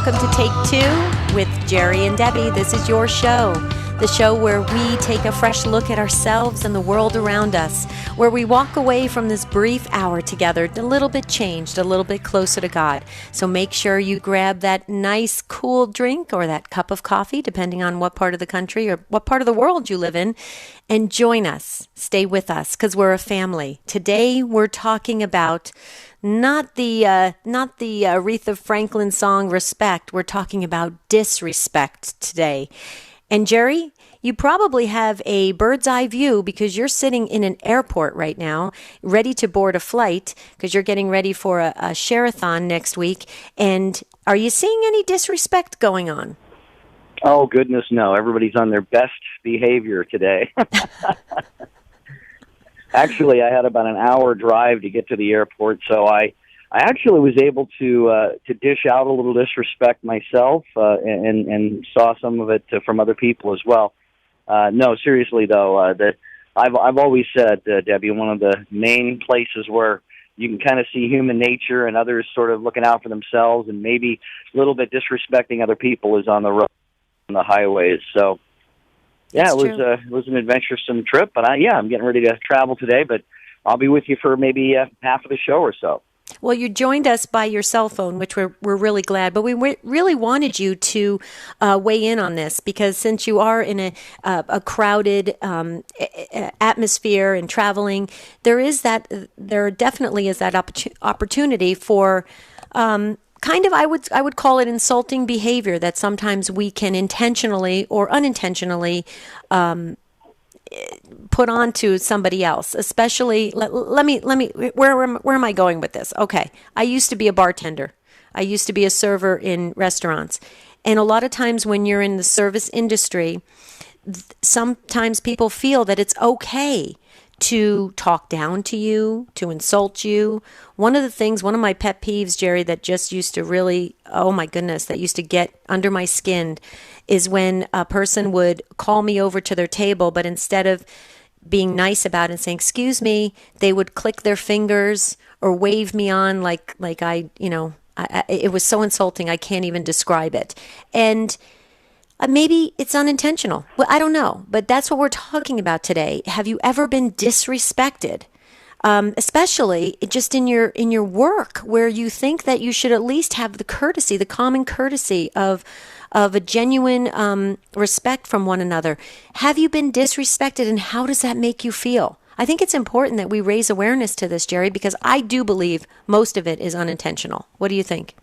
welcome to Take Two with Jerry and Debbie. This is your show, the show where we take a fresh look at ourselves and the world around us, where we walk away from this brief hour together a little bit changed, a little bit closer to God. So make sure you grab that nice cool drink or that cup of coffee, depending on what part of the country or what part of the world you live in, and join us. Stay with us because we're a family. Today we're talking about not the Aretha Franklin song Respect. We're talking about disrespect today. And Jerry, you probably have a bird's eye view because you're sitting in an airport right now, ready to board a flight because you're getting ready for a share-a-thon next week. And are you seeing any disrespect going on? Oh, goodness, no. Everybody's on their best behavior today. Actually, I had about an hour drive to get to the airport, so I actually was able to dish out a little disrespect myself and saw some of it from other people as well. No, seriously, though, that I've always said, Debbie, one of the main places where you can kind of see human nature and others sort of looking out for themselves and maybe a little bit disrespecting other people is on the road, on the highways. So, yeah, it was an adventuresome trip, but I'm getting ready to travel today, but I'll be with you for maybe half of the show or so. Well, you joined us by your cell phone, which we're really glad, but we really wanted you to weigh in on this because since you are in a crowded atmosphere and traveling, there definitely is that opportunity for kind of, I would call it insulting behavior that sometimes we can intentionally or unintentionally put on to somebody else, especially, let me, where am I going with this? Okay. I used to be a bartender. I used to be a server in restaurants. And a lot of times when you're in the service industry, sometimes people feel that it's okay to talk down to you, to insult you. One of my pet peeves, Jerry, that just used to really, oh my goodness, that used to get under my skin is when a person would call me over to their table, but instead of being nice about it and saying, excuse me, they would click their fingers or wave me on like it was so insulting, I can't even describe it. And maybe it's unintentional. Well, I don't know, but that's what we're talking about today. Have you ever been disrespected? Especially just in your work, where you think that you should at least have the common courtesy of a genuine respect from one another. Have you been disrespected, and how does that make you feel? I think it's important that we raise awareness to this, Jerry, because I do believe most of it is unintentional. What do you think?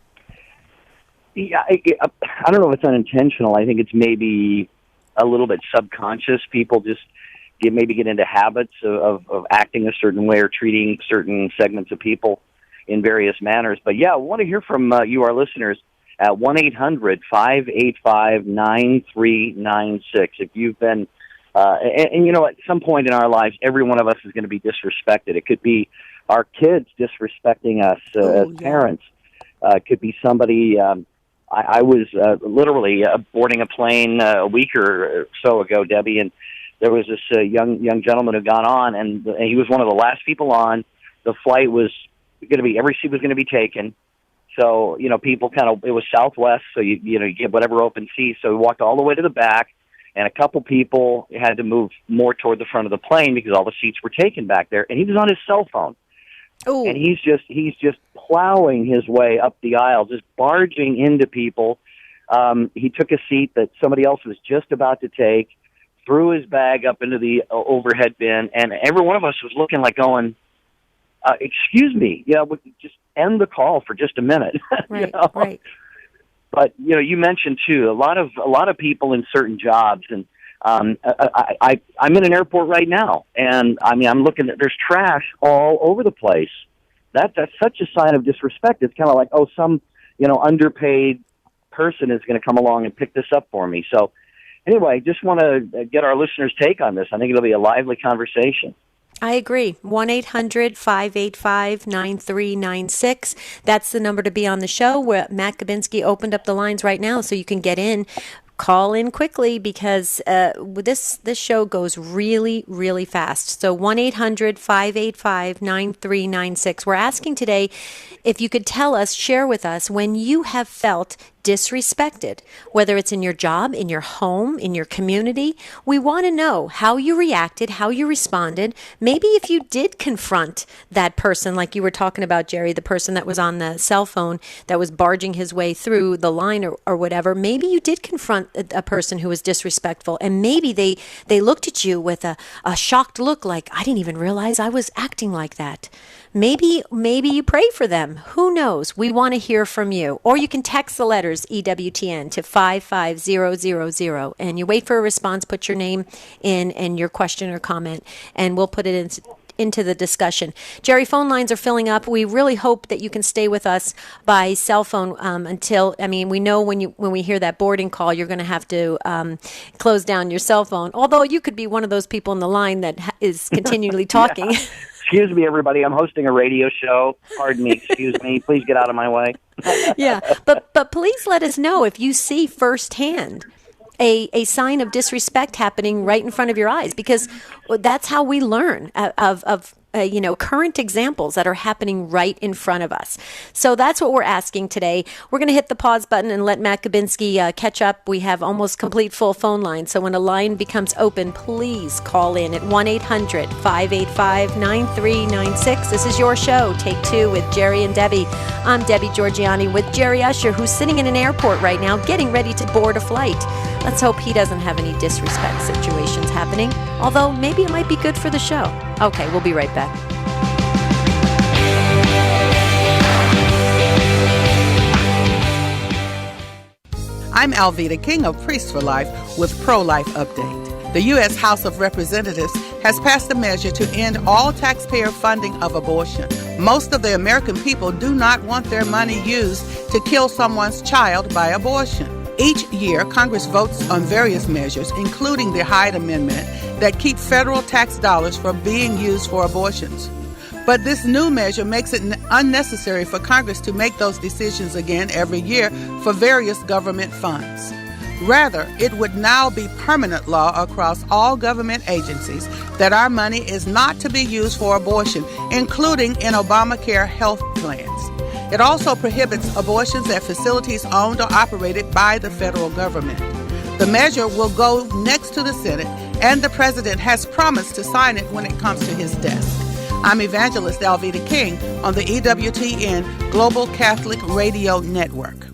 Yeah, I don't know if it's unintentional. I think it's maybe a little bit subconscious. People just maybe get into habits of acting a certain way or treating certain segments of people in various manners. But yeah, I want to hear from you, our listeners, at 1-800-585-9396. If you've been, and you know, at some point in our lives, every one of us is going to be disrespected. It could be our kids disrespecting us as parents. It could be somebody. I was literally boarding a plane a week or so ago, Debbie, and there was this young gentleman who got on, and he was one of the last people on. The flight was going to be, every seat was going to be taken. So, you know, people it was Southwest, so you get whatever open seat. So we walked all the way to the back, and a couple people had to move more toward the front of the plane because all the seats were taken back there. And he was on his cell phone. Ooh. And he's just plowing his way up the aisle, just barging into people. He took a seat that somebody else was just about to take, threw his bag up into the overhead bin, and every one of us was looking like going, excuse me, just end the call for just a minute. Right, right. But, you mentioned, too, a lot of people in certain jobs, and I'm in an airport right now, and, I'm looking at, there's trash all over the place. That's such a sign of disrespect. It's kind of like, some, underpaid person is going to come along and pick this up for me. So, anyway, just want to get our listeners' take on this. I think it'll be a lively conversation. I agree. 1-800-585-9396. That's the number to be on the show. Where Matt Gabinski opened up the lines right now so you can get in. Call in quickly because this show goes really, really fast. So 1-800-585-9396. We're asking today if you could share with us when you have felt disrespected, whether it's in your job, in your home, in your community. We want to know how you reacted, how you responded. Maybe if you did confront that person, like you were talking about, Jerry, the person that was on the cell phone that was barging his way through the line or whatever, maybe you did confront a person who was disrespectful, and maybe they looked at you with a shocked look like, I didn't even realize I was acting like that. Maybe you pray for them. Who knows? We want to hear from you. Or you can text the letters EWTN to 55000, and you wait for a response, put your name in and your question or comment, and we'll put it into the discussion. Jerry, phone lines are filling up. We really hope that you can stay with us by cell phone until, we know when we hear that boarding call, you're going to have to close down your cell phone. Although you could be one of those people in the line that is continually talking. Yeah. Excuse me, everybody. I'm hosting a radio show. Pardon me. Excuse me. Please get out of my way. Yeah, but please let us know if you see firsthand a sign of disrespect happening right in front of your eyes, because that's how we learn of current examples that are happening right in front of us. So that's what we're asking today. We're going to hit the pause button and let Matt Kabinski catch up. We have almost complete full phone line. So when a line becomes open, please call in at 1-800-585-9396. This is your show, Take Two with Jerry and Debbie. I'm Debbie Georgiani with Jerry Usher, who's sitting in an airport right now getting ready to board a flight. Let's hope he doesn't have any disrespect situations happening, although maybe it might be good for the show. Okay, we'll be right back. I'm Alveda King of Priests for Life with Pro-Life Update. The U.S. House of Representatives has passed a measure to end all taxpayer funding of abortion. Most of the American people do not want their money used to kill someone's child by abortion. Each year, Congress votes on various measures, including the Hyde Amendment, that keep federal tax dollars from being used for abortions. But this new measure makes it unnecessary for Congress to make those decisions again every year for various government funds. Rather, it would now be permanent law across all government agencies that our money is not to be used for abortion, including in Obamacare health plans. It also prohibits abortions at facilities owned or operated by the federal government. The measure will go next to the Senate, and the president has promised to sign it when it comes to his desk. I'm Evangelist Alveda King on the EWTN Global Catholic Radio Network.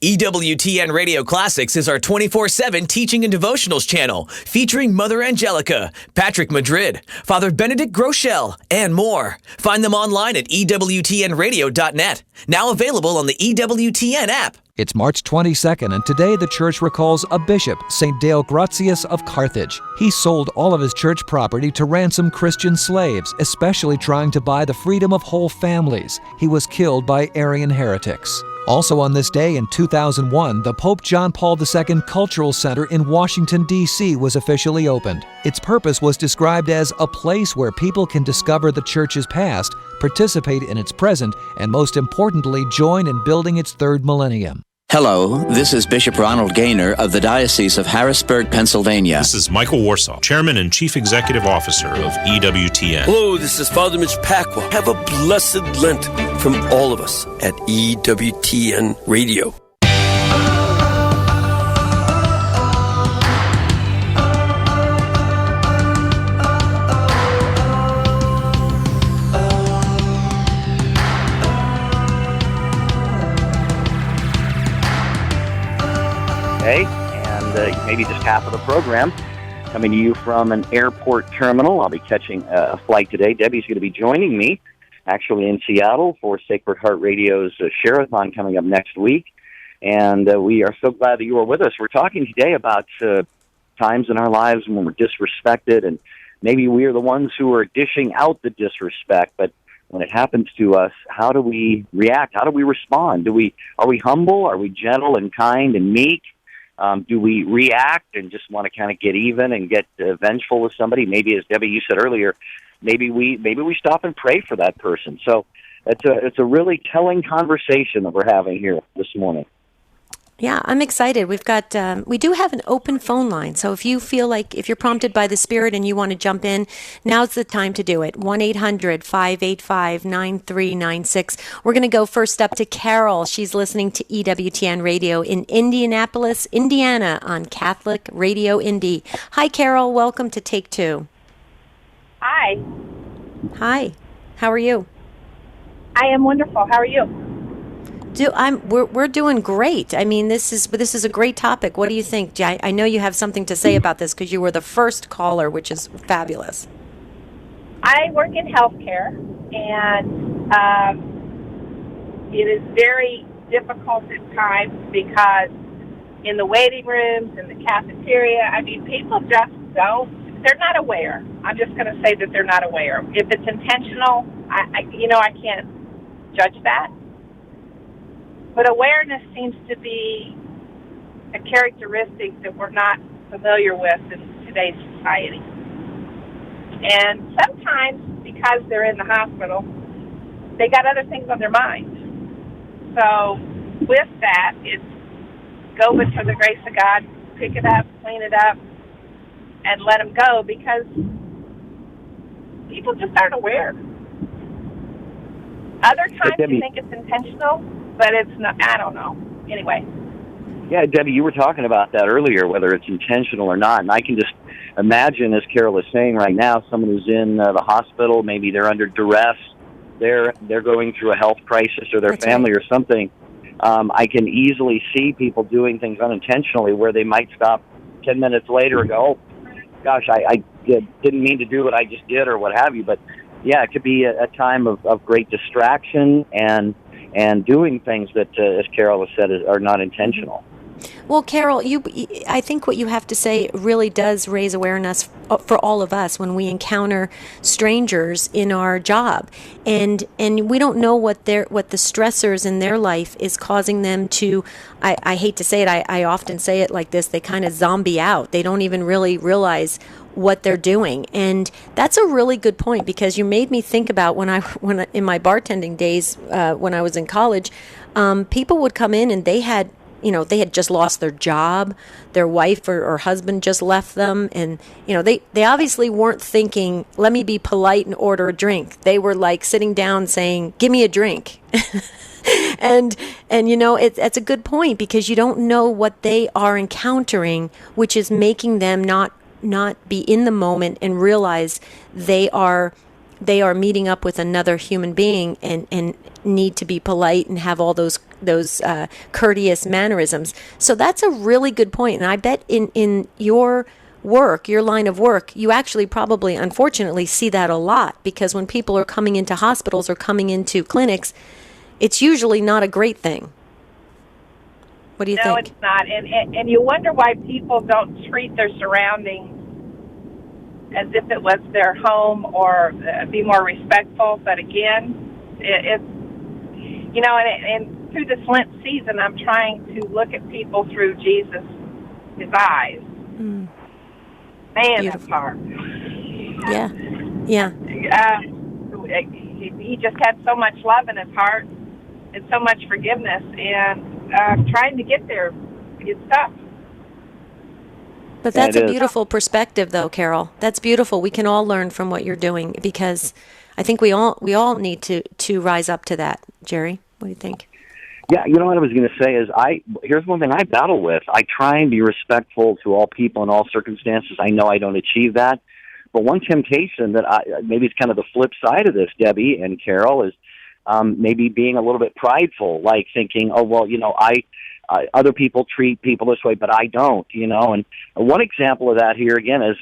EWTN Radio Classics is our 24/7 teaching and devotionals channel featuring Mother Angelica, Patrick Madrid, Father Benedict Groeschel, and more. Find them online at EWTNradio.net. Now available on the EWTN app. It's March 22nd, and today the church recalls a bishop, St. Dale Gratius of Carthage. He sold all of his church property to ransom Christian slaves, especially trying to buy the freedom of whole families. He was killed by Arian heretics. Also on this day in 2001, the Pope John Paul II Cultural Center in Washington, D.C. was officially opened. Its purpose was described as a place where people can discover the church's past, participate in its present, and most importantly, join in building its third millennium. Hello, this is Bishop Ronald Gaynor of the Diocese of Harrisburg, Pennsylvania. This is Michael Warsaw, Chairman and Chief Executive Officer of EWTN. Hello, this is Father Mitch Pacwa. Have a blessed Lent from all of us at EWTN Radio. And maybe just half of the program coming to you from an airport terminal. I'll be catching a flight today. Debbie's going to be joining me actually in Seattle for Sacred Heart Radio's Share-a-thon coming up next week. And we are so glad that you are with us. We're talking today about times in our lives when we're disrespected, and maybe we are the ones who are dishing out the disrespect, but when it happens to us, how do we react? How do we respond? Are we humble? Are we gentle and kind and meek? Do we react and just want to kind of get even and get vengeful with somebody? Maybe, as Debbie, you said earlier, maybe we stop and pray for that person. So it's a really telling conversation that we're having here this morning. Yeah, I'm excited. We do have an open phone line. So if you're prompted by the Spirit and you want to jump in, now's the time to do it. 1-800-585-9396. We're going to go first up to Carol. She's listening to EWTN Radio in Indianapolis, Indiana on Catholic Radio Indy. Hi, Carol. Welcome to Take Two. Hi. Hi. How are you? I am wonderful. How are you? We're doing great. I mean, this is a great topic. What do you think? I know you have something to say about this because you were the first caller, which is fabulous. I work in healthcare, and it is very difficult at times because in the waiting rooms, in the cafeteria, I mean, people just they're not aware. I'm just going to say that they're not aware. If it's intentional, I can't judge that. But awareness seems to be a characteristic that we're not familiar with in today's society. And sometimes, because they're in the hospital, they got other things on their mind. So with that, it's go with for the grace of God, pick it up, clean it up, and let them go, because people just aren't aware. Other times you think it's intentional, but it's not. I don't know. Anyway. Yeah, Debbie, you were talking about that earlier, whether it's intentional or not. And I can just imagine, as Carol is saying right now, someone who's in the hospital, maybe they're under duress, they're going through a health crisis, or their That's family right. or something. I can easily see people doing things unintentionally where they might stop 10 minutes later and go, oh, gosh, I didn't mean to do what I just did, or what have you. But, yeah, it could be a time of great distraction and doing things that, as Carol has said, are not intentional. Well, Carol, I think what you have to say really does raise awareness for all of us when we encounter strangers in our job, and we don't know what the stressors in their life is causing them to. I hate to say it. I often say it like this: they kind of zombie out. They don't even really realize what they're doing. And that's a really good point, because you made me think about when in my bartending days, when I was in college, people would come in and they had just lost their job, their wife or husband just left them, and they obviously weren't thinking, let me be polite and order a drink. They were like sitting down saying, give me a drink. And it's a good point, because you don't know what they are encountering, which is making them not be in the moment and realize they are meeting up with another human being and need to be polite and have all those courteous mannerisms. So that's a really good point. And I bet in your work, your line of work, you actually probably, unfortunately, see that a lot, because when people are coming into hospitals or coming into clinics, it's usually not a great thing. What do you think? No, it's not. And you wonder why people don't treat their surroundings as if it was their home, or be more respectful. But again, it's, and through this Lent season, I'm trying to look at people through his eyes. Man, Beautiful. that's hard. Yeah. Yeah. He just had so much love in his heart and so much forgiveness, and trying to get there is tough. But that's a beautiful perspective, though, Carol. That's beautiful. We can all learn from what you're doing, because I think we all need to rise up to that. Jerry, what do you think? Yeah, you know what I was going to say is here's one thing I battle with. I try and be respectful to all people in all circumstances. I know I don't achieve that. But one temptation that maybe it's kind of the flip side of this, Debbie and Carol, is maybe being a little bit prideful, like thinking, oh, well, other people treat people this way, but I don't, And one example of that here, again, is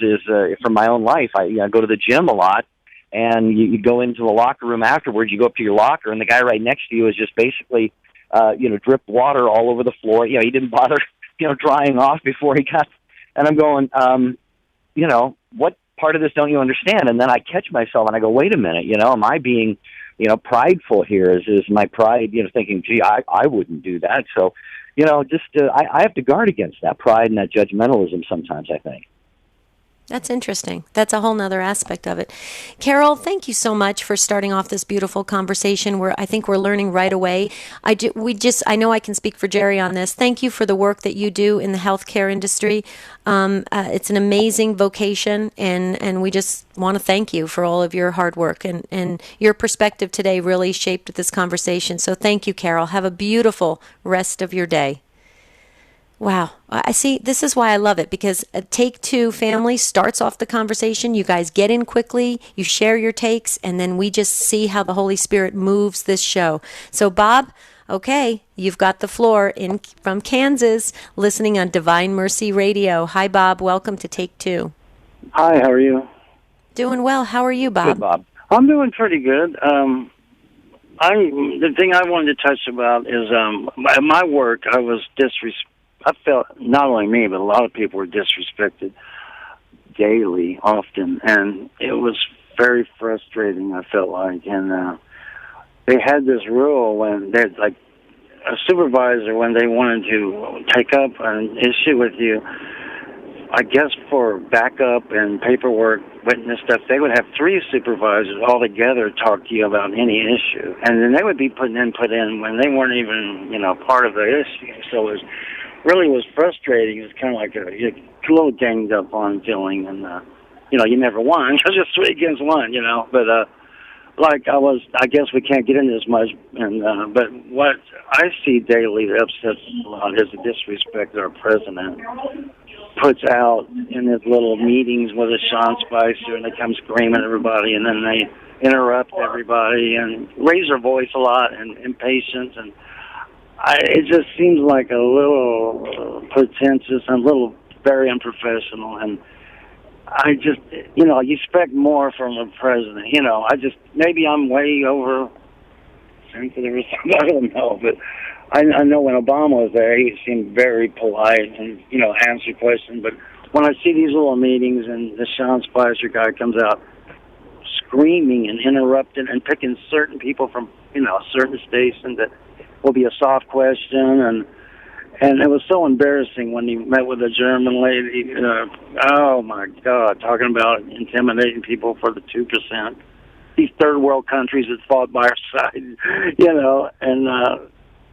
from my own life. I go to the gym a lot, and you go into the locker room afterwards. You go up to your locker, and the guy right next to you is just basically, dripped water all over the floor. He didn't bother, drying off before he got. And I'm going, what part of this don't you understand? And then I catch myself, and I go, wait a minute, am I being, prideful here? Is my pride, thinking, gee, I wouldn't do that. So, I have to guard against that pride and that judgmentalism sometimes, I think. That's interesting. That's a whole nother aspect of it. Carol, thank you so much for starting off this beautiful conversation. I think we're learning right away. I know I can speak for Jerry on this. Thank you for the work that you do in the healthcare industry. It's an amazing vocation, and we just want to thank you for all of your hard work. And your perspective today really shaped this conversation. So thank you, Carol. Have a beautiful rest of your day. Wow. I see. This is why I love it, because a Take Two family starts off the conversation. You guys get in quickly, you share your takes, and then we just see how the Holy Spirit moves this show. So, Bob, okay, you've got the floor from Kansas, listening on Divine Mercy Radio. Hi, Bob. Welcome to Take Two. Hi, how are you? Doing well. How are you, Bob? Good, Bob. I'm doing pretty good. The thing I wanted to touch about is at my work, I felt not only me, but a lot of people were disrespected daily, often, and it was very frustrating, I felt like. And they had this rule when they'd, like, a supervisor, when they wanted to take up an issue with you, I guess for backup and paperwork, witness stuff, they would have 3 supervisors all together talk to you about any issue. And then they would be putting input in when they weren't even, part of the issue. So it really was frustrating. It was kind of like a little ganged up on feeling, and you never won because it's 3 against 1, But I guess we can't get into this much. And but what I see daily that upsets a lot is the disrespect that our president puts out in his little meetings with a Sean Spicer, and they come screaming at everybody, and then they interrupt everybody and raise their voice a lot and impatient, and it just seems like a little pretentious and a little very unprofessional. And I just, you expect more from a president. Maybe I'm way over sensitive or something. I don't know, but I know when Obama was there, he seemed very polite and, answered questions. But when I see these little meetings and the Sean Spicer guy comes out screaming and interrupting and picking certain people from, certain stations that will be a soft question, and it was so embarrassing when he met with a German lady. Oh my God, talking about intimidating people for the 2%. These third world countries that fought by our side, And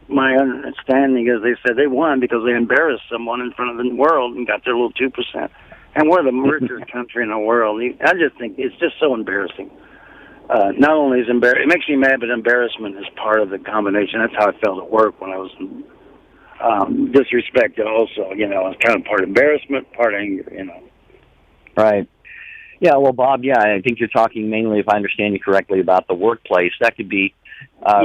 my understanding is they said they won because they embarrassed someone in front of the world and got their little 2%. And we're the richest country in the world. I just think it's just so embarrassing. Not only is it makes me mad, but embarrassment is part of the combination. That's how I felt at work when I was disrespected also. It's kind of part embarrassment, part anger, Right. Yeah, well, Bob, I think you're talking mainly, if I understand you correctly, about the workplace. That could be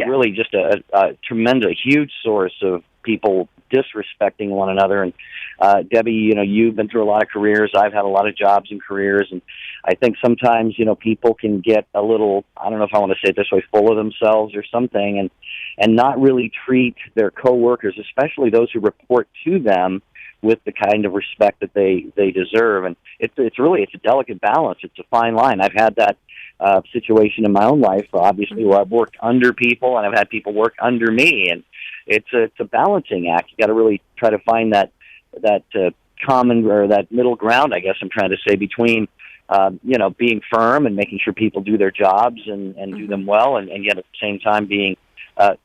really just a tremendous, huge source of people disrespecting one another. And Debbie, you've been through a lot of careers. I've had a lot of jobs and careers, and I think sometimes people can get a little, I don't know if I want to say it this way, full of themselves or something, and not really treat their coworkers, especially those who report to them, with the kind of respect that they deserve. And it's a delicate balance. It's a fine line. I've had that situation in my own life, obviously, where I've worked under people and I've had people work under me, and it's a balancing act. You got to really try to find that common, or that middle ground, I guess I'm trying to say, between being firm and making sure people do their jobs and do them well, and yet at the same time being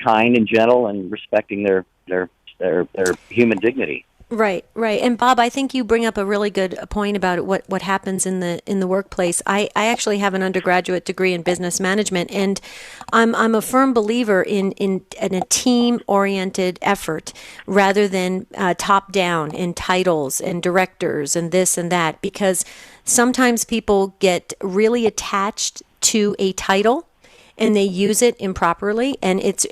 kind and gentle and respecting their human dignity. Right. And Bob, I think you bring up a really good point about what happens in the workplace. I actually have an undergraduate degree in business management, and I'm a firm believer in a team-oriented effort rather than top down in titles and directors and this and that, because sometimes people get really attached to a title and they use it improperly, and it's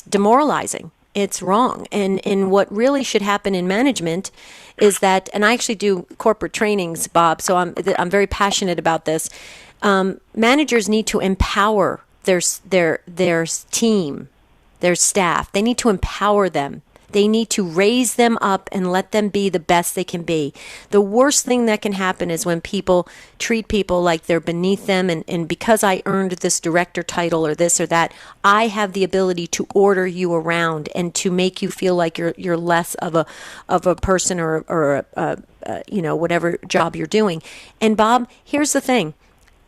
demoralizing. It's wrong. And what really should happen in management is that, and I actually do corporate trainings, Bob, so I'm very passionate about this. Managers need to empower their team, their staff. They need to empower them They need to raise them up and let them be the best they can be. The worst thing that can happen is when people treat people like they're beneath them, and because I earned this director title or this or that, I have the ability to order you around and to make you feel like you're less of a person or whatever job you're doing. And Bob, here's the thing.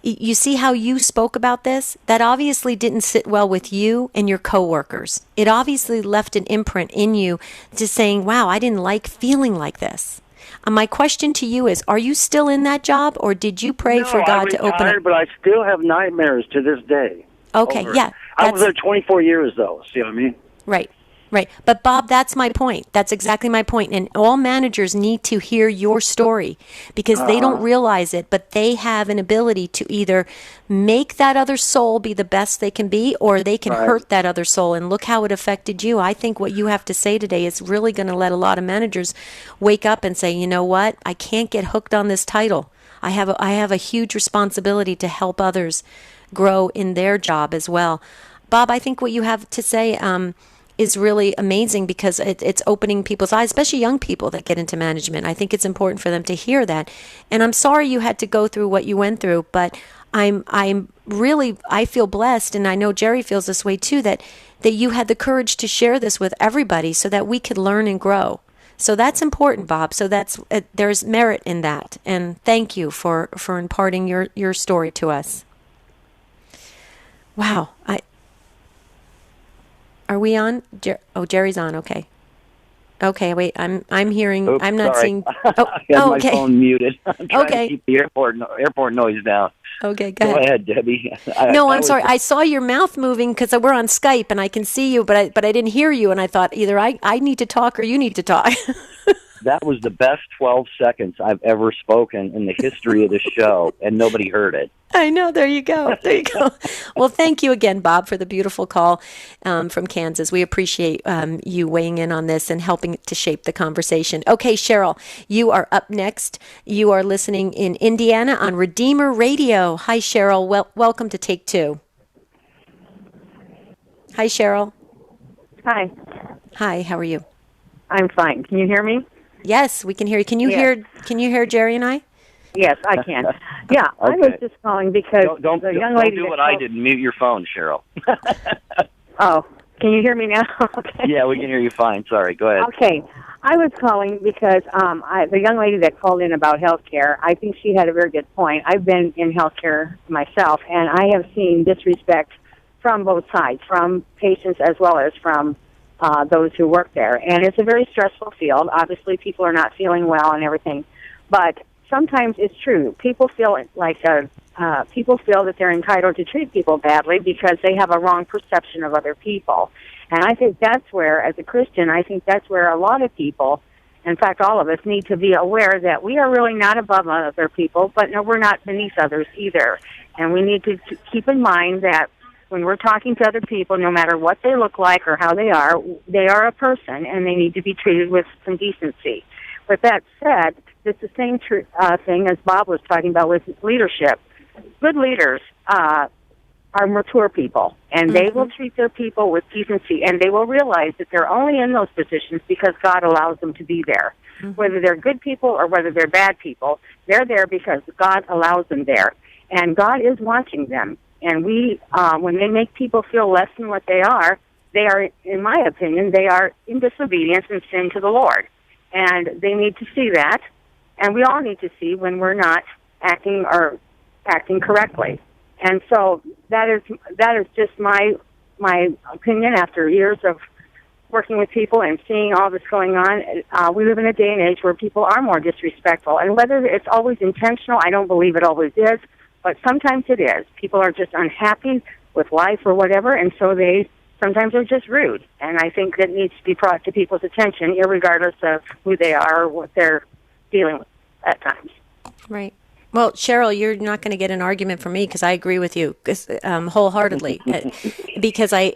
You see how you spoke about this? That obviously didn't sit well with you and your coworkers. It obviously left an imprint in you to saying, wow, I didn't like feeling like this. My question to you is, are you still in that job, or did you pray for God to open up? But I still have nightmares to this day. Okay, yeah. I was there 24 years, though. See what I mean? Right. Right. But Bob, that's my point. That's exactly my point. And all managers need to hear your story because they don't realize it, but they have an ability to either make that other soul be the best they can be, or they can hurt that other soul. And look how it affected you. I think what you have to say today is really going to let a lot of managers wake up and say, you know what? I can't get hooked on this title. I have a huge responsibility to help others grow in their job as well. Bob, I think what you have to say is really amazing because it's opening people's eyes, especially young people that get into management. I think it's important for them to hear that. And I'm sorry you had to go through what you went through, but I feel blessed, and I know Jerry feels this way too, that you had the courage to share this with everybody so that we could learn and grow. So that's important, Bob. So there's merit in that. And thank you for imparting your story to us. Wow. Are we on? Jerry's on. Okay. Okay. Wait. I'm hearing. Oops, I'm not sorry. seeing. I had my okay. phone muted. I'm trying Okay. to keep the airport noise down. Okay. Go ahead, Debbie. I'm sorry. I saw your mouth moving because we're on Skype and I can see you, but I didn't hear you, and I thought either I need to talk or you need to talk. That was the best 12 seconds I've ever spoken in the history of the show, and nobody heard it. I know. There you go. There you go. Well, thank you again, Bob, for the beautiful call from Kansas. We appreciate you weighing in on this and helping to shape the conversation. Okay, Cheryl, you are up next. You are listening in Indiana on Redeemer Radio. Hi, Cheryl. Welcome to Take Two. Hi, Cheryl. Hi. Hi. How are you? I'm fine. Can you hear me? Yes, we can hear you. Can you hear Jerry and I? Yes, I can. Yeah, Okay. I was just calling because Don't the young lady do that what I called- did and mute your phone, Cheryl. Oh, can you hear me now? Okay. Yeah, we can hear you fine. Sorry, go ahead. Okay. I was calling because the young lady that called in about health care, I think she had a very good point. I've been in health care myself, and I have seen disrespect from both sides, from patients as well as from those who work there. And it's a very stressful field. Obviously, people are not feeling well and everything. But sometimes it's true. People feel like people feel that they're entitled to treat people badly because they have a wrong perception of other people. And I think that's where, as a Christian, I think that's where a lot of people, in fact, all of us, need to be aware that we are really not above other people, but no, we're not beneath others either. And we need to keep in mind that when we're talking to other people, no matter what they look like or how they are a person, and they need to be treated with some decency. With that said, it's the same thing as Bob was talking about with leadership. Good leaders are mature people, and they will treat their people with decency, and they will realize that they're only in those positions because God allows them to be there. Whether they're good people or whether they're bad people, they're there because God allows them there, and God is watching them. And when they make people feel less than what they are, in my opinion, they are in disobedience and sin to the Lord. And they need to see that, and we all need to see when we're not acting correctly. And so that is just my opinion after years of working with people and seeing all this going on. We live in a day and age where people are more disrespectful, and whether it's always intentional, I don't believe it always is. But sometimes it is. People are just unhappy with life or whatever, and so they sometimes are just rude. And I think that needs to be brought to people's attention, irregardless of who they are or what they're dealing with at times. Right. Well, Cheryl, you're not going to get an argument from me because I agree with you wholeheartedly. Because I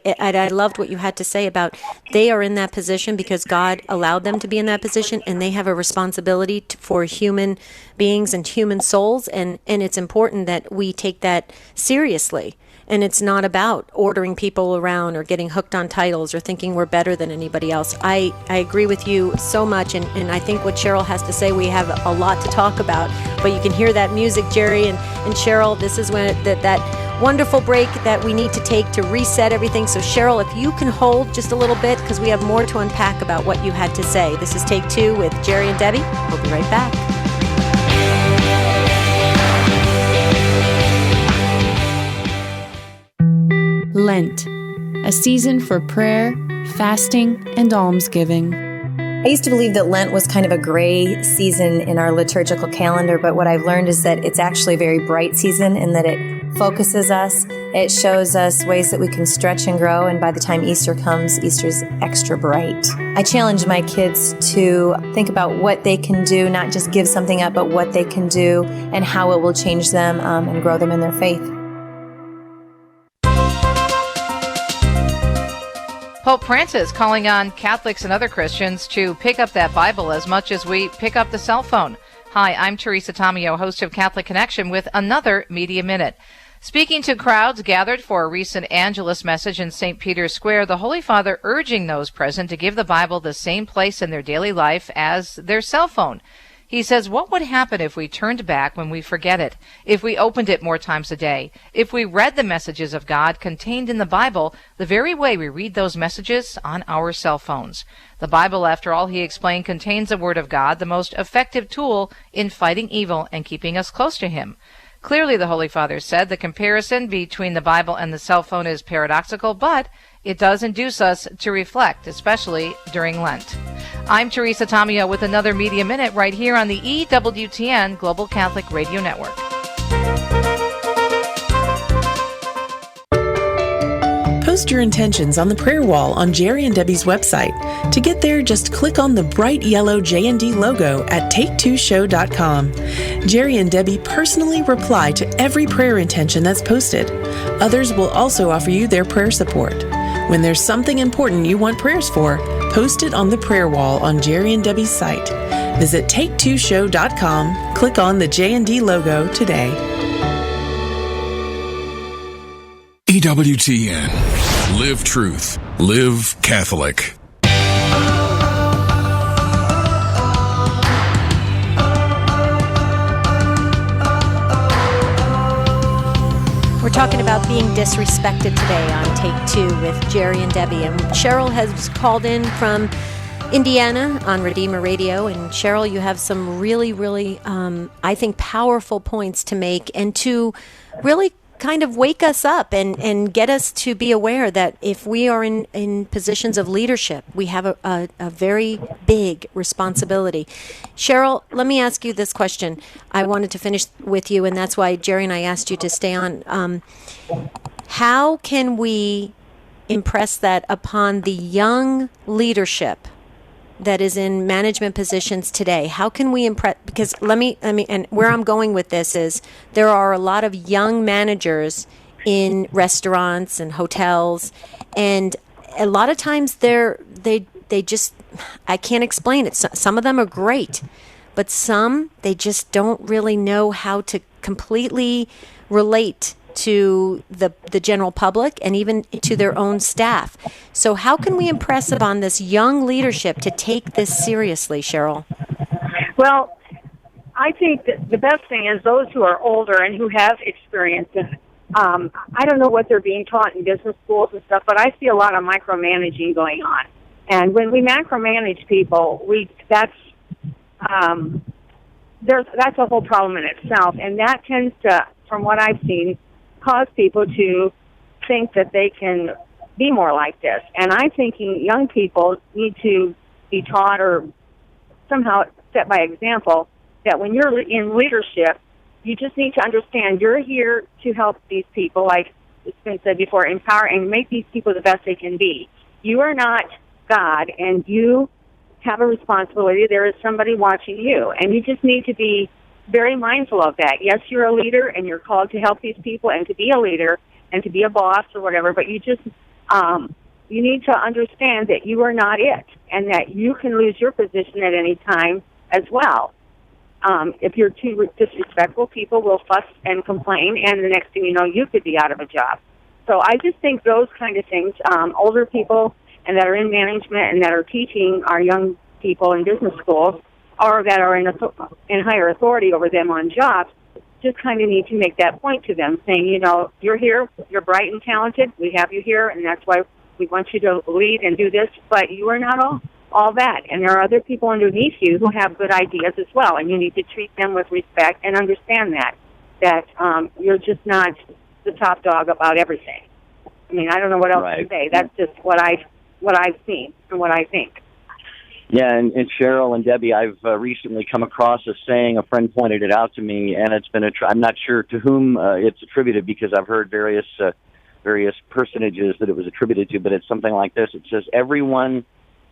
loved what you had to say about they are in that position because God allowed them to be in that position, and they have a responsibility for human beings and human souls, and it's important that we take that seriously. And it's not about ordering people around or getting hooked on titles or thinking we're better than anybody else. I agree with you so much, and I think what Cheryl has to say, we have a lot to talk about. But you can hear that music, Jerry and Cheryl. This is when that wonderful break that we need to take to reset everything. So Cheryl, if you can hold just a little bit, because we have more to unpack about what you had to say. This is Take Two with Jerry and Debbie. We'll be right back. Lent, a season for prayer, fasting, and almsgiving. I used to believe that Lent was kind of a gray season in our liturgical calendar, but what I've learned is that it's actually a very bright season in that it focuses us, it shows us ways that we can stretch and grow, and by the time Easter comes, Easter's extra bright. I challenge my kids to think about what they can do, not just give something up, but what they can do and how it will change them and grow them in their faith. Pope Francis calling on Catholics and other Christians to pick up that Bible as much as we pick up the cell phone. Hi, I'm Teresa Tomeo, host of Catholic Connection, with another Media Minute. Speaking to crowds gathered for a recent Angelus message in St. Peter's Square, the Holy Father urging those present to give the Bible the same place in their daily life as their cell phone. He says, what would happen if we turned back when we forget it, if we opened it more times a day, if we read the messages of God contained in the Bible the very way we read those messages on our cell phones? The Bible, after all, he explained, contains the Word of God, the most effective tool in fighting evil and keeping us close to Him. Clearly, the Holy Father said, the comparison between the Bible and the cell phone is paradoxical, but it does induce us to reflect, especially during Lent. I'm Teresa Tomeo with another Media Minute right here on the EWTN Global Catholic Radio Network. Post your intentions on the prayer wall on Jerry and Debbie's website. To get there, just click on the bright yellow J&D logo at take2show.com. Jerry and Debbie personally reply to every prayer intention that's posted. Others will also offer you their prayer support. When there's something important you want prayers for, post it on the prayer wall on Jerry and Debbie's site. Visit take2show.com, click on the J&D logo today. EWTN. Live truth. Live Catholic. We're talking about being disrespected today on Take Two with Jerry and Debbie. And Cheryl has called in from Indiana on Redeemer Radio. And Cheryl, you have some really, really, I think, powerful points to make and to really kind of wake us up and get us to be aware that if we are in positions of leadership, we have a very big responsibility. Cheryl, let me ask you this question. I wanted to finish with you, and that's why Jerry and I asked you to stay on. How can we impress that upon the young leadership that is in management positions today? How can we impress? Because let me, and where I'm going with this is there are a lot of young managers in restaurants and hotels, and a lot of times they just, I can't explain it. Some of them are great, but some, they just don't really know how to completely relate to the general public and even to their own staff. So how can we impress upon this young leadership to take this seriously, Cheryl? Well, I think that the best thing is those who are older and who have experience. I don't know what they're being taught in business schools and stuff, but I see a lot of micromanaging going on. And when we micromanage people, that's a whole problem in itself. And that tends to, from what I've seen, cause people to think that they can be more like this. And I'm thinking young people need to be taught or somehow set by example that when you're in leadership, you just need to understand you're here to help these people, like it's been said before, empower and make these people the best they can be. You are not God, and you have a responsibility. There is somebody watching you, and you just need to be very mindful of that. Yes, you're a leader, and you're called to help these people and to be a leader and to be a boss or whatever, but you just you need to understand that you are not it and that you can lose your position at any time as well. If you're too disrespectful, people will fuss and complain, and the next thing you know, you could be out of a job. So I just think those kind of things, older people and that are in management and that are teaching our young people in business schools, or that are in higher authority over them on jobs, just kind of need to make that point to them, saying, you know, you're here, you're bright and talented, we have you here, and that's why we want you to lead and do this, but you are not all that. And there are other people underneath you who have good ideas as well, and you need to treat them with respect and understand that you're just not the top dog about everything. I mean, I don't know what else to say. That's just what I've seen and what I think. Yeah, and Cheryl and Debbie, I've recently come across a saying. A friend pointed it out to me, and it's been I'm not sure to whom it's attributed, because I've heard various personages that it was attributed to, but it's something like this. It says, everyone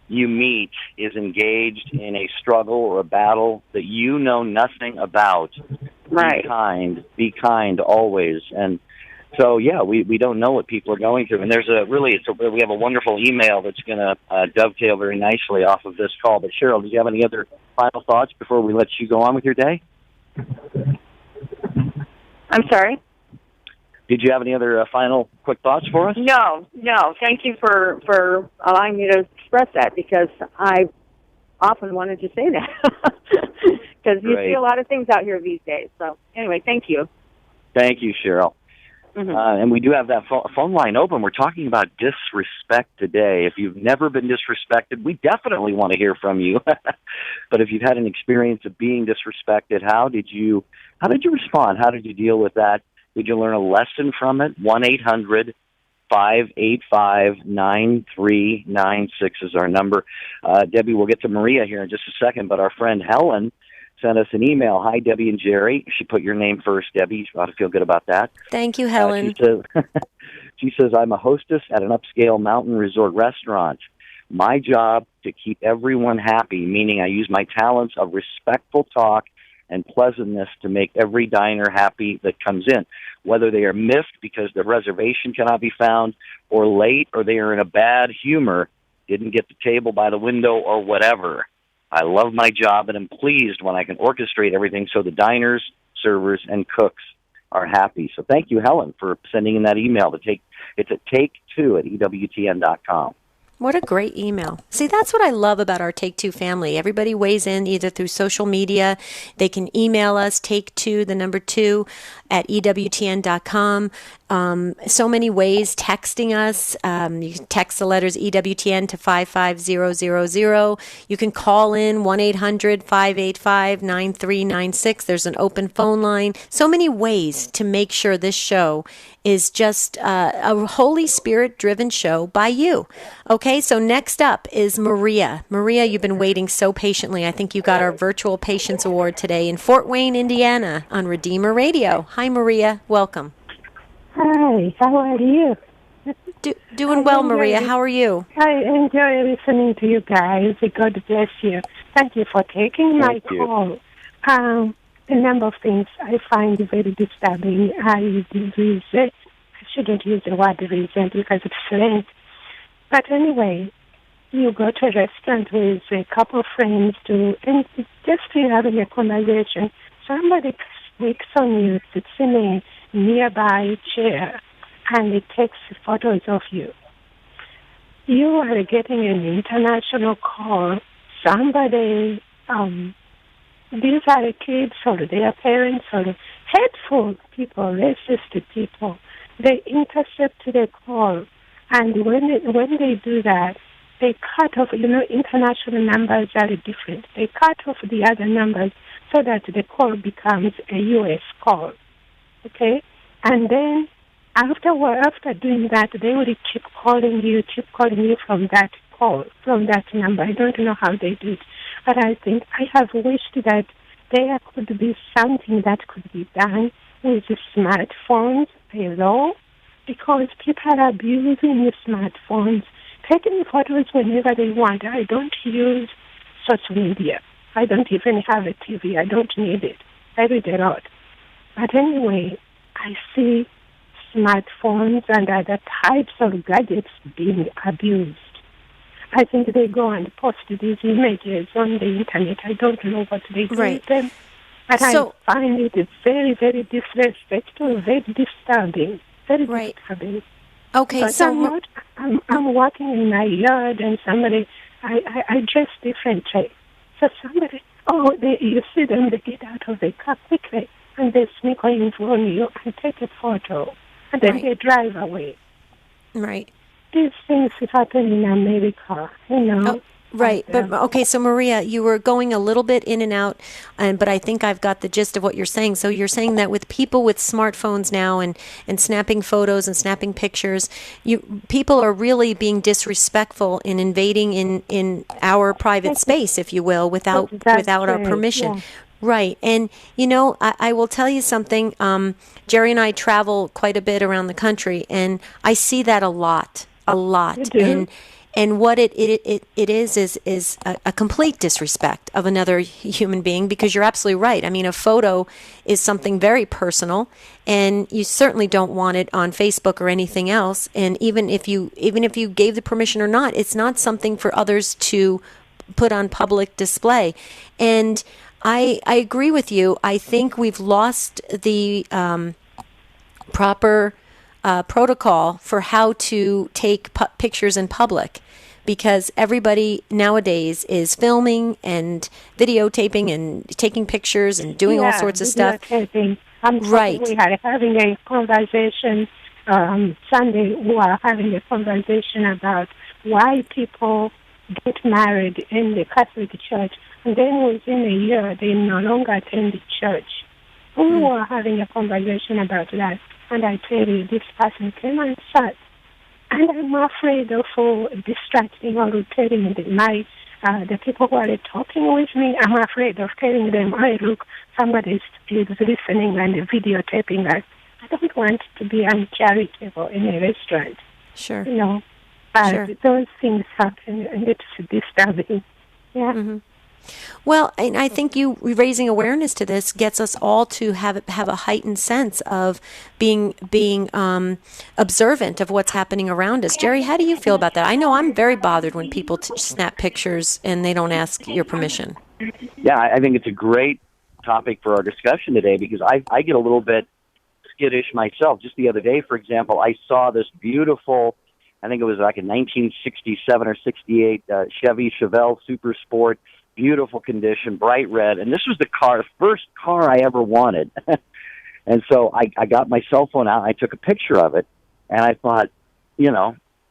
you meet is engaged in a struggle or a battle that you know nothing about. Right. Be kind always. And so, yeah, we don't know what people are going through. And there's we have a wonderful email that's going to dovetail very nicely off of this call. But Cheryl, do you have any other final thoughts before we let you go on with your day? I'm sorry? Did you have any other final quick thoughts for us? No. Thank you for allowing me to express that, because I often wanted to say that. Because you see a lot of things out here these days. So anyway, thank you. Thank you, Cheryl. Mm-hmm. And we do have that phone line open. We're talking about disrespect today. If you've never been disrespected, we definitely want to hear from you. But if you've had an experience of being disrespected, how did you respond? How did you deal with that? Did you learn a lesson from it? 1-800-585-9396 is our number. Debbie, we'll get to Maria here in just a second, but our friend Helen sent us an email. Hi, Debbie and Jerry. She put your name first, Debbie. You ought to feel good about that. Thank you, Helen. She says, I'm a hostess at an upscale mountain resort restaurant. My job to keep everyone happy, meaning I use my talents of respectful talk and pleasantness to make every diner happy that comes in, whether they are miffed because the reservation cannot be found, or late, or they are in a bad humor, didn't get the table by the window, or whatever. I love my job and am pleased when I can orchestrate everything so the diners, servers, and cooks are happy. So thank you, Helen, for sending in that email. It's at take2@EWTN.com. What a great email. See, that's what I love about our Take Two family. Everybody weighs in either through social media. They can email us, take2 @EWTN.com. So many ways, texting us. You can text the letters EWTN to 55000. You can call in 1-800-585-9396. There's an open phone line. So many ways to make sure this show is just a Holy Spirit-driven show by you. Okay, so next up is Maria. Maria, you've been waiting so patiently. I think you got our Virtual Patience Award today in Fort Wayne, Indiana on Redeemer Radio. Hi, Maria. Welcome. Hi, how are you? Doing well, Maria. How are you? I enjoy listening to you guys. God bless you. Thank you for taking my call. A number of things I find very disturbing. I shouldn't use the word reason because it's slang. But anyway, you go to a restaurant with a couple of friends and just having a conversation. Somebody clicks on you, sits in a nearby chair, and it takes photos of you. You are getting an international call. Somebody, these are kids or their parents or hateful people, racist people. They intercept the call, and when they do that, they cut off, international numbers are different. They cut off the other numbers so that the call becomes a U.S. call. Okay? And then after doing that, they will keep calling you from that call, from that number. I don't know how they do it. But I think I have wished that there could be something that could be done with the smartphones, because people are abusing the smartphones, taking photos whenever they want. I don't use social media. I don't even have a TV. I don't need it. I read a lot. But anyway, I see smartphones and other types of gadgets being abused. I think they go and post these images on the internet. I don't know what they do with them. But I find it very, very disrespectful, very disturbing, very disturbing. Okay, but so I'm walking in my yard and somebody, I dress differently. So somebody, you see them, they get out of the car quickly and they sneak in from you and take a photo and then they drive away. Right. These things happen in America, you know. Right, but okay, so Maria, you were going a little bit in and out, but I think I've got the gist of what you're saying. So you're saying that with people with smartphones now and snapping photos and snapping pictures, people are really being disrespectful in invading in our private space, if you will, without our permission. Yeah. Right, and I will tell you something. Jerry and I travel quite a bit around the country, and I see that a lot. And what it is a complete disrespect of another human being, because you're absolutely right. I mean, a photo is something very personal, and you certainly don't want it on Facebook or anything else. And even if you gave the permission or not, it's not something for others to put on public display. And I agree with you. I think we've lost the proper protocol for how to take pictures in public, because everybody nowadays is filming and videotaping and taking pictures and doing all sorts of stuff. Right. We are having a conversation Sunday. We are having a conversation about why people get married in the Catholic Church, and then within a year they no longer attend the church. We were having a conversation about that. And I tell you, this person came and sat. And I'm afraid of distracting or telling the people who are talking with me, I'm afraid of telling them, hey, look, somebody is listening and videotaping us. I don't want to be uncharitable in a restaurant. Sure. But those things happen, and it's disturbing. Yeah. Mm-hmm. Well, and I think you raising awareness to this gets us all to have a heightened sense of being observant of what's happening around us. Jerry, how do you feel about that? I know I'm very bothered when people snap pictures and they don't ask your permission. Yeah, I think it's a great topic for our discussion today, because I get a little bit skittish myself. Just the other day, for example, I saw this beautiful, I think it was like a 1967 or 68 Chevy Chevelle Super Sport. Beautiful condition, bright red, and this was the first car I ever wanted. And so I got my cell phone out, and I took a picture of it, and I thought,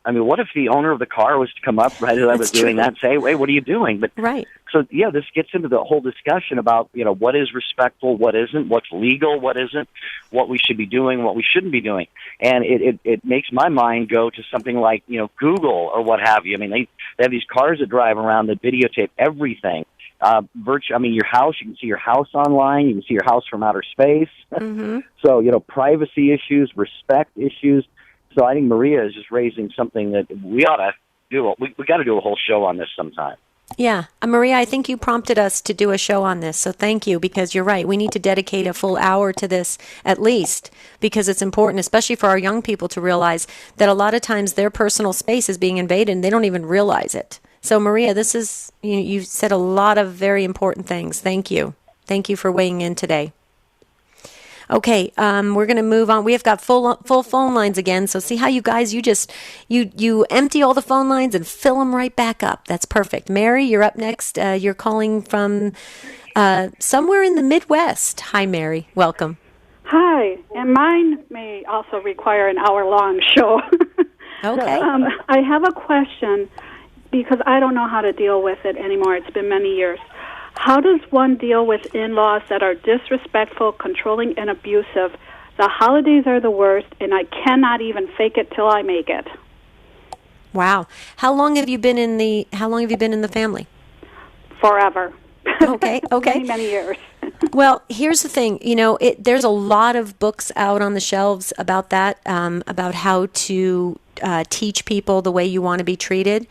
what if the owner of the car was to come up right as I was doing that and say, hey, what are you doing? But right. So, this gets into the whole discussion about, what is respectful, what isn't, what's legal, what isn't, what we should be doing, what we shouldn't be doing. And it makes my mind go to something like, Google or what have you. I mean, they have these cars that drive around that videotape everything. Your house, you can see your house online, you can see your house from outer space. Mm-hmm. So, privacy issues, respect issues. So I think Maria is just raising something that we ought to do. We got to do a whole show on this sometime. Yeah. Maria, I think you prompted us to do a show on this, so thank you, because you're right. We need to dedicate a full hour to this at least, because it's important, especially for our young people, to realize that a lot of times their personal space is being invaded and they don't even realize it. So Maria, this is, you said a lot of very important things. Thank you. Thank you for weighing in today. Okay, we're going to move on. We have got full phone lines again. So see how you guys, you empty all the phone lines and fill them right back up. That's perfect. Mary, you're up next. You're calling from somewhere in the Midwest. Hi, Mary. Welcome. Hi, and mine may also require an hour-long show. Okay. I have a question, because I don't know how to deal with it anymore. It's been many years. How does one deal with in-laws that are disrespectful, controlling, and abusive? The holidays are the worst, and I cannot even fake it till I make it. Wow. How long have you been in the family? Forever. Okay. many years. Well, here's the thing. There's a lot of books out on the shelves about that, about how to teach people the way you want to be treated,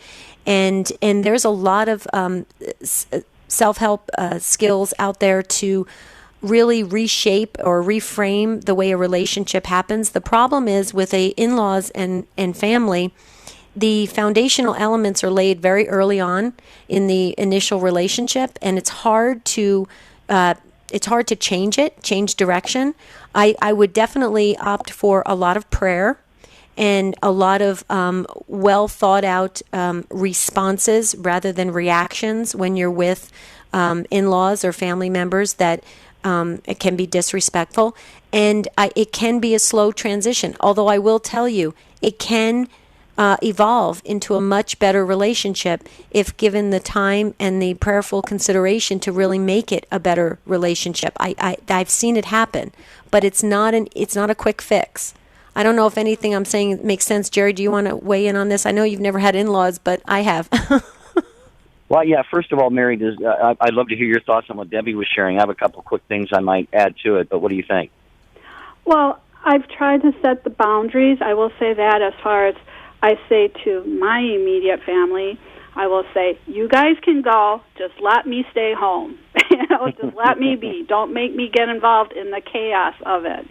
and there's a lot of self-help skills out there to really reshape or reframe the way a relationship happens. The problem is with in-laws and family, the foundational elements are laid very early on in the initial relationship, and it's hard to it's hard to change direction. I would definitely opt for a lot of prayer and a lot of well thought out responses rather than reactions when you're with in-laws or family members that it can be disrespectful. And it can be a slow transition, although I will tell you, it can evolve into a much better relationship if given the time and the prayerful consideration to really make it a better relationship. I've seen it happen, but it's not a quick fix. I don't know if anything I'm saying makes sense. Jerry, do you want to weigh in on this? I know you've never had in-laws, but I have. Well, yeah, first of all, Mary, I'd love to hear your thoughts on what Debbie was sharing. I have a couple quick things I might add to it, but what do you think? Well, I've tried to set the boundaries. I will say that as far as I say to my immediate family, I will say, you guys can go, just let me stay home. Just let me be. Don't make me get involved in the chaos of it,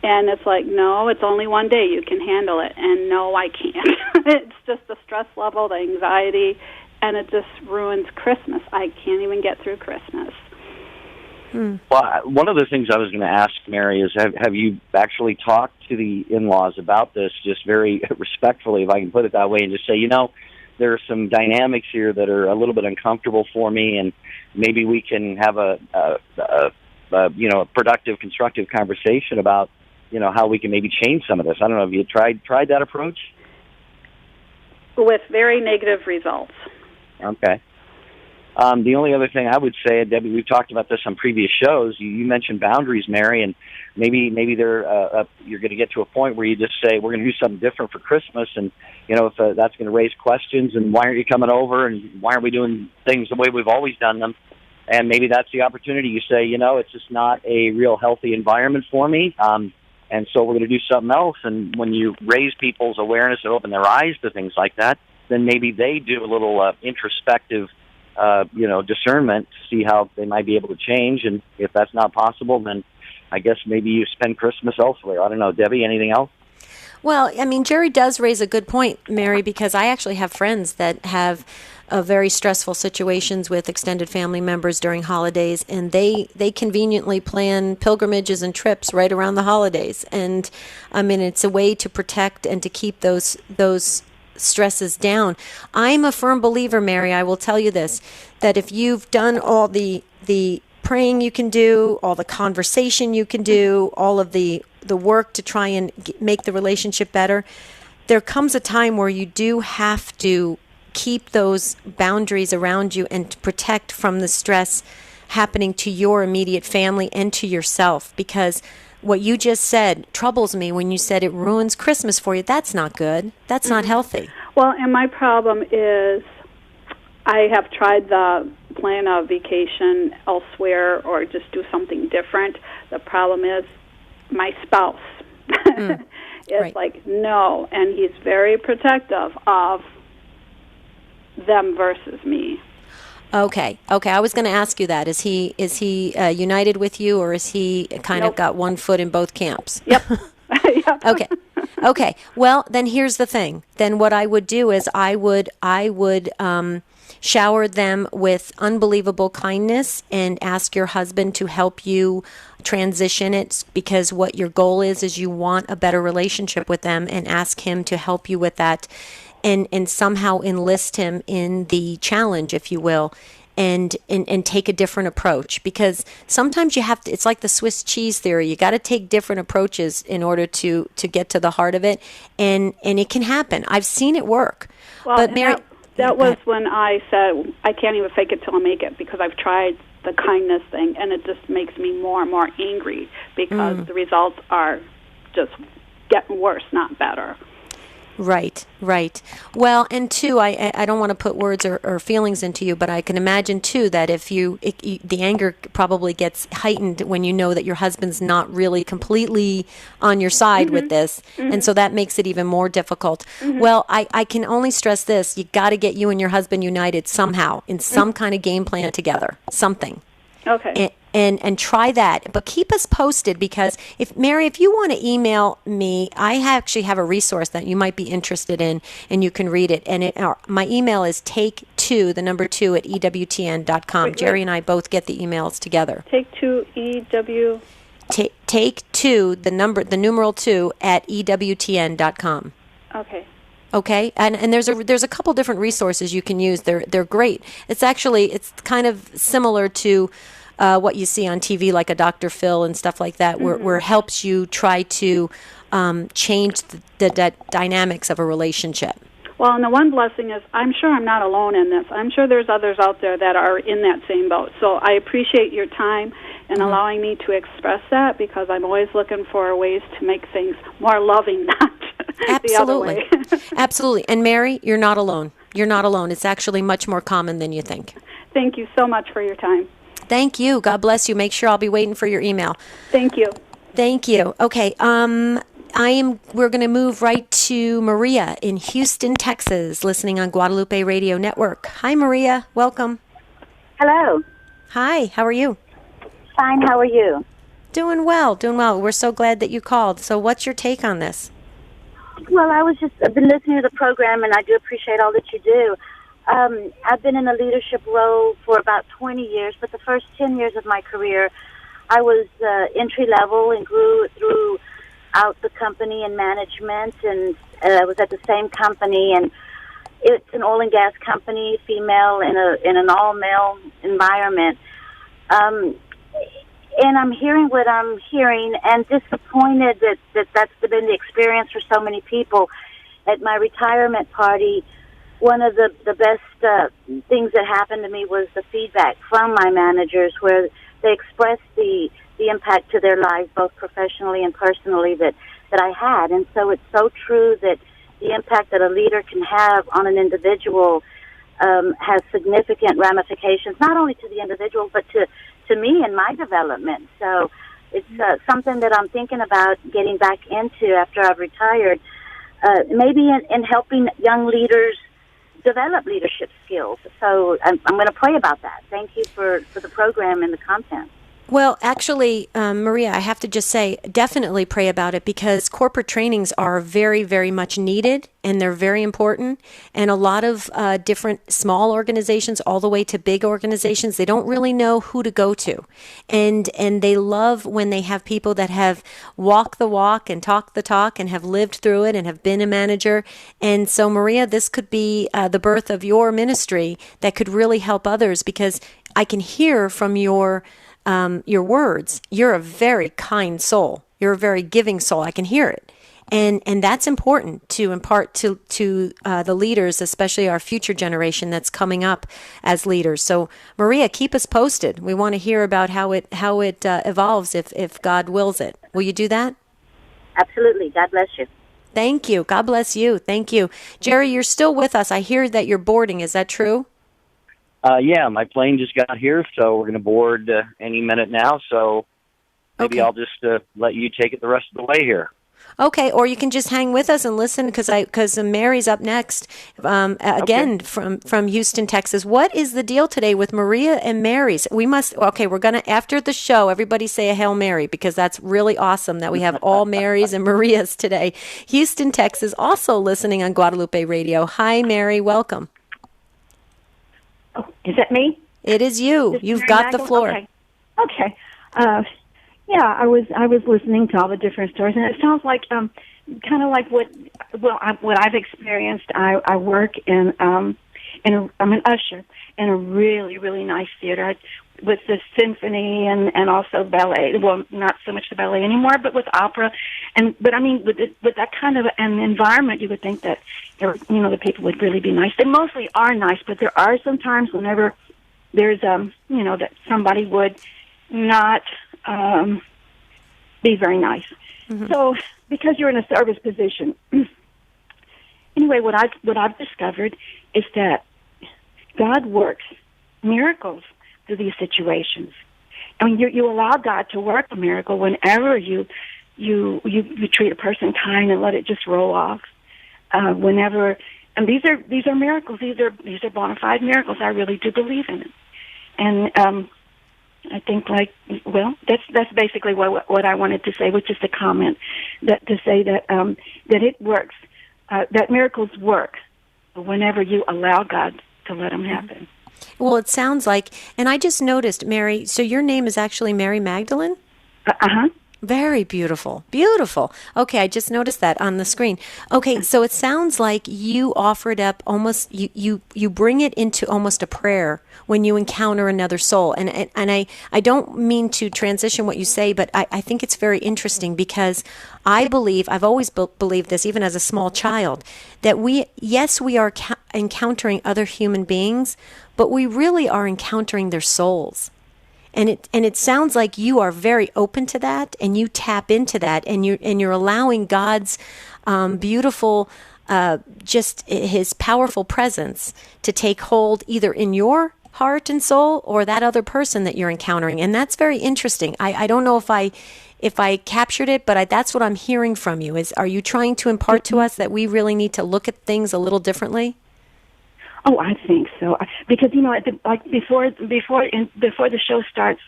And it's like, no, it's only one day. You can handle it. And no, I can't. It's just the stress level, the anxiety, and it just ruins Christmas. I can't even get through Christmas. Well, one of the things I was going to ask, Mary, is have you actually talked to the in-laws about this, just very respectfully, if I can put it that way, and just say, there are some dynamics here that are a little bit uncomfortable for me, and maybe we can have a productive, constructive conversation about, how we can maybe change some of this. I don't know. Have you tried that approach? With very negative results. Okay. The only other thing I would say, Debbie, we've talked about this on previous shows. You mentioned boundaries, Mary, and maybe you're going to get to a point where you just say, we're going to do something different for Christmas, and if that's going to raise questions, and why aren't you coming over, and why aren't we doing things the way we've always done them? And maybe that's the opportunity. You say, it's just not a real healthy environment for me, and so we're going to do something else. And when you raise people's awareness and open their eyes to things like that, then maybe they do a little introspective discernment to see how they might be able to change. And if that's not possible, then I guess maybe you spend Christmas elsewhere. I don't know. Debbie, anything else? Well, Jerry does raise a good point, Mary, because I actually have friends that have very stressful situations with extended family members during holidays, and they conveniently plan pilgrimages and trips right around the holidays. And it's a way to protect and to keep those stresses down. I'm a firm believer, Mary, I will tell you this, that if you've done all the praying you can do, all the conversation you can do, all of the work to try and make the relationship better, there comes a time where you do have to keep those boundaries around you and to protect from the stress happening to your immediate family and to yourself, because what you just said troubles me when you said it ruins Christmas for you. That's not good. That's not healthy. Well, and my problem is I have tried the plan a vacation elsewhere or just do something different. The problem is my spouse is like, no, and he's very protective of them versus me. Okay. I was going to ask you that. Is he united with you, or is he kind of got one foot in both camps? Yep. Okay. Well, then here's the thing. Then what I would do is I would shower them with unbelievable kindness and ask your husband to help you transition it, because what your goal is you want a better relationship with them, and ask him to help you with that. And somehow enlist him in the challenge, if you will, and take a different approach. Because sometimes you have to, it's like the Swiss cheese theory. You got to take different approaches in order to get to the heart of it. And it can happen. I've seen it work. Well, but Mary, that was when I said, I can't even fake it till I make it, because I've tried the kindness thing, and it just makes me more and more angry, because the results are just getting worse, not better. Right. Well, and two, I don't want to put words or feelings into you, but I can imagine too that if the anger probably gets heightened when you know that your husband's not really completely on your side with this, and so that makes it even more difficult. Well, I can only stress this: you got to get you and your husband united somehow in some kind of game plan together, something. Okay. And try that, but keep us posted, because if you want to email me, I actually have a resource that you might be interested in, and you can read it. And my email is take2 2, the number 2 at EWTN.com. Jerry and I both get the emails together. Take 2 EW. Take 2, the numeral 2 at EWTN.com. Okay. Okay, and there's a couple different resources you can use. They're great. It's kind of similar to what you see on TV, like a Dr. Phil and stuff like that, where it helps you try to change the dynamics of a relationship. Well, and the one blessing is I'm sure I'm not alone in this. I'm sure there's others out there that are in that same boat. So I appreciate your time and allowing me to express that, because I'm always looking for ways to make things more loving, not the other way. Absolutely. And Mary, you're not alone. You're not alone. It's actually much more common than you think. Thank you so much for your time. Thank you. God bless you. Make sure I'll be waiting for your email. Thank you. Thank you. Okay. We're going to move right to Maria in Houston, Texas, listening on Guadalupe Radio Network. Hi, Maria. Welcome. Hello. Hi. How are you? Fine. How are you? Doing well. Doing well. We're so glad that you called. So what's your take on this? Well, I've been listening to the program, and I do appreciate all that you do. I've been in a leadership role for about 20 years, but the first 10 years of my career, I was entry level and grew throughout the company and management, and I was at the same company, and it's an oil and gas company, female in an all male environment. And I'm hearing what I'm hearing, and disappointed that that's been the experience for so many people. At my retirement party, one of the best things that happened to me was the feedback from my managers, where they expressed the impact to their lives, both professionally and personally, that I had. And so it's so true that the impact that a leader can have on an individual has significant ramifications, not only to the individual, but to me and my development. So it's something that I'm thinking about getting back into after I've retired, maybe in helping young leaders develop leadership skills. So I'm going to pray about that. Thank you for the program and the content. Well, actually, Maria, I have to just say, definitely pray about it, because corporate trainings are very, very much needed, and they're very important. And a lot of different small organizations, all the way to big organizations, they don't really know who to go to. And they love when they have people that have walked the walk and talked the talk and have lived through it and have been a manager. And so, Maria, this could be the birth of your ministry that could really help others, because I can hear from your words, you're a very kind soul. You're a very giving soul. I can hear it. And that's important to impart to the leaders, especially our future generation that's coming up as leaders. So, Maria, keep us posted. We want to hear about how it evolves if God wills it. Will you do that? Absolutely. God bless you. Thank you. God bless you. Thank you. Jerry, you're still with us. I hear that you're boarding. Is that true? Yeah, my plane just got here, so we're going to board any minute now. So maybe I'll just let you take it the rest of the way here. Okay, or you can just hang with us and listen, because Mary's up next again from Houston, Texas. What is the deal today with Maria and Mary's? We're going to, after the show, everybody say a Hail Mary, because that's really awesome that we have all Marys and Marias today. Houston, Texas, also listening on Guadalupe Radio. Hi, Mary, welcome. Oh, is that me? It is you. You've got the floor. Okay. Yeah, I was listening to all the different stories, and it sounds like kind of like what I've experienced. I work I'm an usher in a really, really nice theater with the symphony and also ballet. Well, not so much the ballet anymore, but with opera. But I mean, with that kind of an environment, you would think that the people would really be nice. They mostly are nice, but there are some times whenever there's that somebody would not be very nice. Mm-hmm. So because you're in a service position, anyway, what I've discovered is that God works miracles through these situations. I mean, you allow God to work a miracle whenever you treat a person kind and let it just roll off. Whenever, and these are miracles. These are bona fide miracles. I really do believe in it. And I think, that's basically what I wanted to say, which is the comment that it works, that miracles work whenever you allow God to let them happen. Well, it sounds like, and I just noticed, Mary, so your name is actually Mary Magdalene? Uh-huh. Very beautiful. Beautiful. Okay, I just noticed that on the screen. Okay, so it sounds like you offered up almost, you bring it into almost a prayer when you encounter another soul. And I don't mean to transition what you say, but I think it's very interesting because I believe, I've always believed this, even as a small child, that we are encountering other human beings, but we really are encountering their souls. And it sounds like you are very open to that, and you tap into that, and you're allowing God's beautiful, just His powerful presence to take hold either in your heart and soul or that other person that you're encountering, and that's very interesting. I don't know if I captured it, but that's what I'm hearing from you. Are you trying to impart to us that we really need to look at things a little differently? Oh, I think so. Because like before the show starts,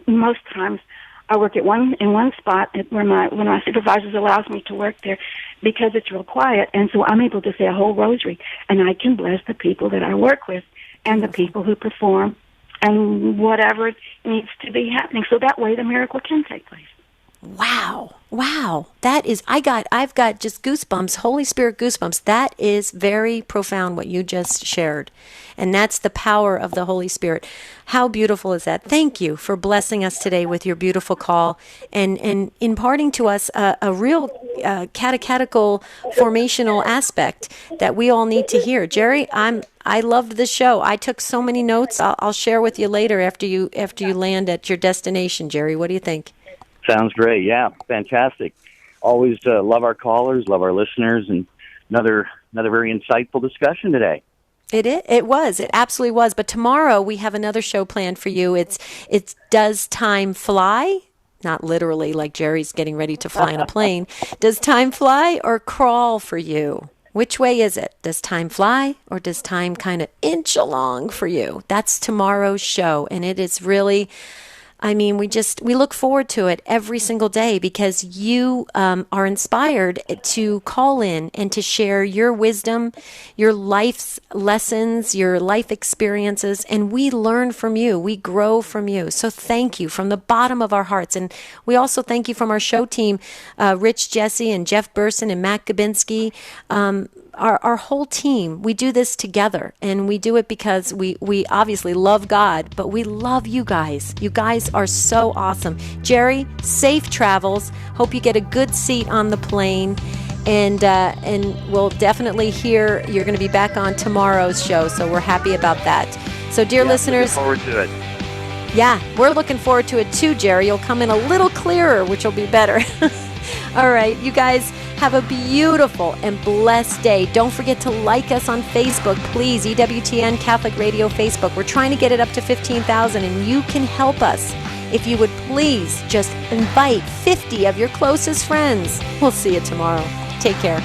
most times I work in one spot where my supervisor allows me to work there because it's real quiet, and so I'm able to say a whole rosary, and I can bless the people that I work with and the people who perform and whatever needs to be happening, so that way the miracle can take place. Wow. That is, I've got just goosebumps, Holy Spirit goosebumps. That is very profound what you just shared. And that's the power of the Holy Spirit. How beautiful is that? Thank you for blessing us today with your beautiful call and imparting to us a real catechetical formational aspect that we all need to hear. Jerry, I loved the show. I took so many notes. I'll share with you later after you land at your destination, Jerry. What do you think? Sounds great. Yeah, fantastic. Always love our callers, love our listeners, and another very insightful discussion today. It was. It absolutely was. But tomorrow we have another show planned for you. It's Does Time Fly? Not literally like Jerry's getting ready to fly on a plane. Does time fly or crawl for you? Which way is it? Does time fly or does time kind of inch along for you? That's tomorrow's show. And it is really... we look forward to it every single day because you are inspired to call in and to share your wisdom, your life's lessons, your life experiences, and we learn from you. We grow from you. So thank you from the bottom of our hearts. And we also thank you from our show team, Rich Jesse and Jeff Burson and Matt Gabinski, our whole team. We do this together, and we do it because we obviously love God, but we love you guys. You guys are so awesome. Jerry, safe travels. Hope you get a good seat on the plane, and we'll definitely hear you're going to be back on tomorrow's show, so we're happy about that. So dear listeners, looking forward to it. Yeah, we're looking forward to it too, Jerry. You'll come in a little clearer, which will be better. All right, you guys have a beautiful and blessed day. Don't forget to like us on Facebook, please. EWTN Catholic Radio Facebook. We're trying to get it up to 15,000, and you can help us if you would please just invite 50 of your closest friends. We'll see you tomorrow. Take care.